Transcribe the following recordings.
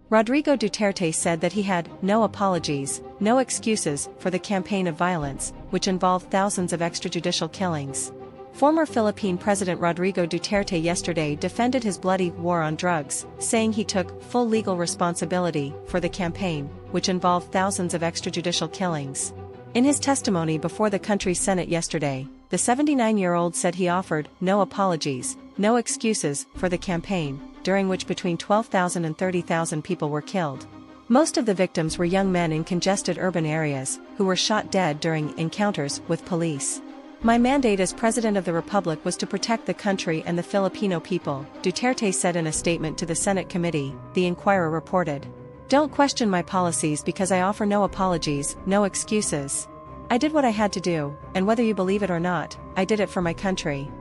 Rodrigo Duterte said that he had no apologies, no excuses for the campaign of violence, which involved thousands of extrajudicial killings. Former Philippine President Rodrigo Duterte yesterday defended his bloody war on drugs, saying he took full legal responsibility for the campaign, which involved thousands of extrajudicial killings. In his testimony before the country's Senate yesterday, the 79-year-old said he offered no apologies, no excuses for the campaign, during which between 12,000 and 30,000 people were killed. Most of the victims were young men in congested urban areas, who were shot dead during encounters with police. "My mandate as President of the Republic was to protect the country and the Filipino people," Duterte said in a statement to the Senate committee, the Inquirer reported. "Don't question my policies because I offer no apologies, no excuses. I did what I had to do, and whether you believe it or not, I did it for my country."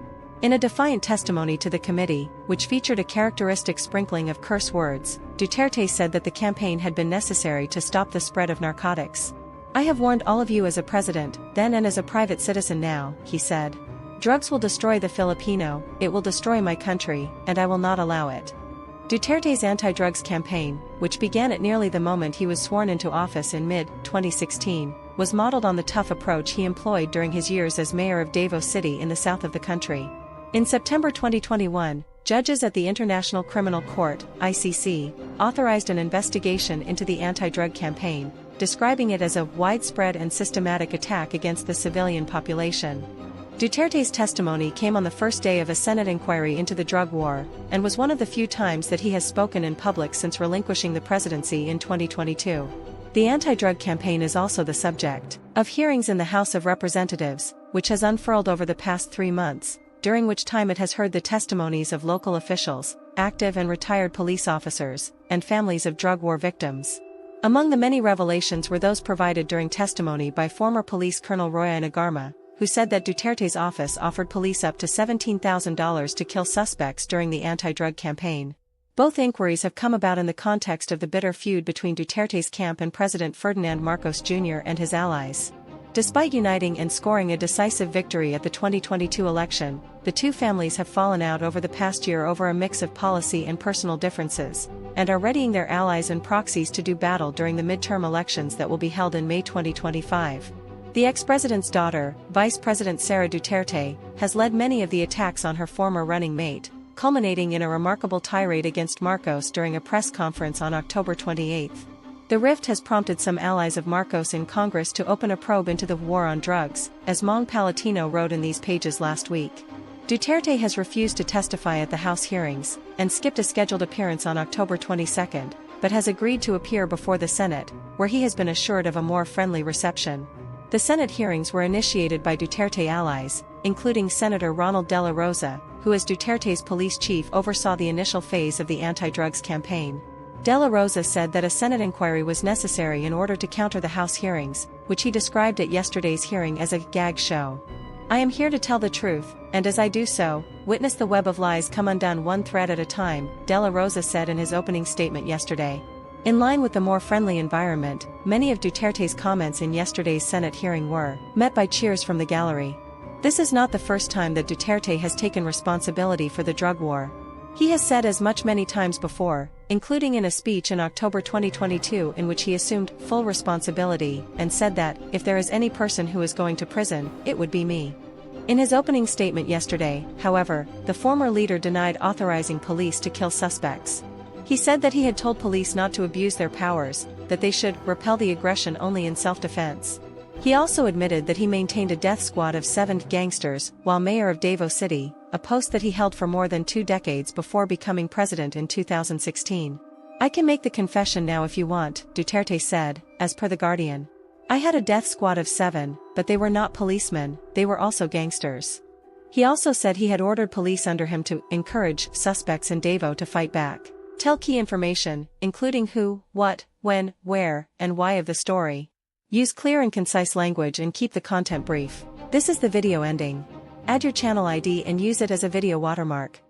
In a defiant testimony to the committee, which featured a characteristic sprinkling of curse words, Duterte said that the campaign had been necessary to stop the spread of narcotics. "I have warned all of you as a president, then and as a private citizen now," he said. "Drugs will destroy the Filipino, it will destroy my country, and I will not allow it." Duterte's anti-drugs campaign, which began at nearly the moment he was sworn into office in mid-2016, was modeled on the tough approach he employed during his years as mayor of Davao City in the south of the country. In September 2021, judges at the International Criminal Court, ICC, authorized an investigation into the anti-drug campaign, describing it as a widespread and systematic attack against the civilian population. Duterte's testimony came on the first day of a Senate inquiry into the drug war, and was one of the few times that he has spoken in public since relinquishing the presidency in 2022. The anti-drug campaign is also the subject of hearings in the House of Representatives, which has unfurled over the past 3 months, during which time it has heard the testimonies of local officials, active and retired police officers, and families of drug war victims. Among the many revelations were those provided during testimony by former Police Colonel Roy Inagarma, who said that Duterte's office offered police up to $17,000 to kill suspects during the anti-drug campaign. Both inquiries have come about in the context of the bitter feud between Duterte's camp and President Ferdinand Marcos Jr. and his allies. Despite uniting and scoring a decisive victory at the 2022 election, the two families have fallen out over the past year over a mix of policy and personal differences, and are readying their allies and proxies to do battle during the midterm elections that will be held in May 2025. The ex-president's daughter, Vice President Sara Duterte, has led many of the attacks on her former running mate, culminating in a remarkable tirade against Marcos during a press conference on October 28. The rift has prompted some allies of Marcos in Congress to open a probe into the war on drugs, as Mong Palatino wrote in these pages last week. Duterte has refused to testify at the House hearings, and skipped a scheduled appearance on October 22, but has agreed to appear before the Senate, where he has been assured of a more friendly reception. The Senate hearings were initiated by Duterte allies, including Senator Ronald De La Rosa, who as Duterte's police chief oversaw the initial phase of the anti-drugs campaign. De La Rosa said that a Senate inquiry was necessary in order to counter the House hearings, which he described at yesterday's hearing as a gag show. "I am here to tell the truth, and as I do so, witness the web of lies come undone one thread at a time," De La Rosa said in his opening statement yesterday. In line with the more friendly environment, many of Duterte's comments in yesterday's Senate hearing were met by cheers from the gallery. This is not the first time that Duterte has taken responsibility for the drug war. He has said as much many times before, including in a speech in October 2022 in which he assumed full responsibility, and said that, if there is any person who is going to prison, it would be me. In his opening statement yesterday, however, the former leader denied authorizing police to kill suspects. He said that he had told police not to abuse their powers, that they should repel the aggression only in self-defense. He also admitted that he maintained a death squad of 7 gangsters while mayor of Davao City, a post that he held for more than 2 decades before becoming president in 2016. "I can make the confession now if you want," Duterte said, as per The Guardian. "I had a death squad of 7, but they were not policemen, they were also gangsters." He also said he had ordered police under him to encourage suspects in Davao to fight back, tell key information, including who, what, when, where, and why of the story. Use clear and concise language and keep the content brief. This is the video ending. Add your channel ID and use it as a video watermark.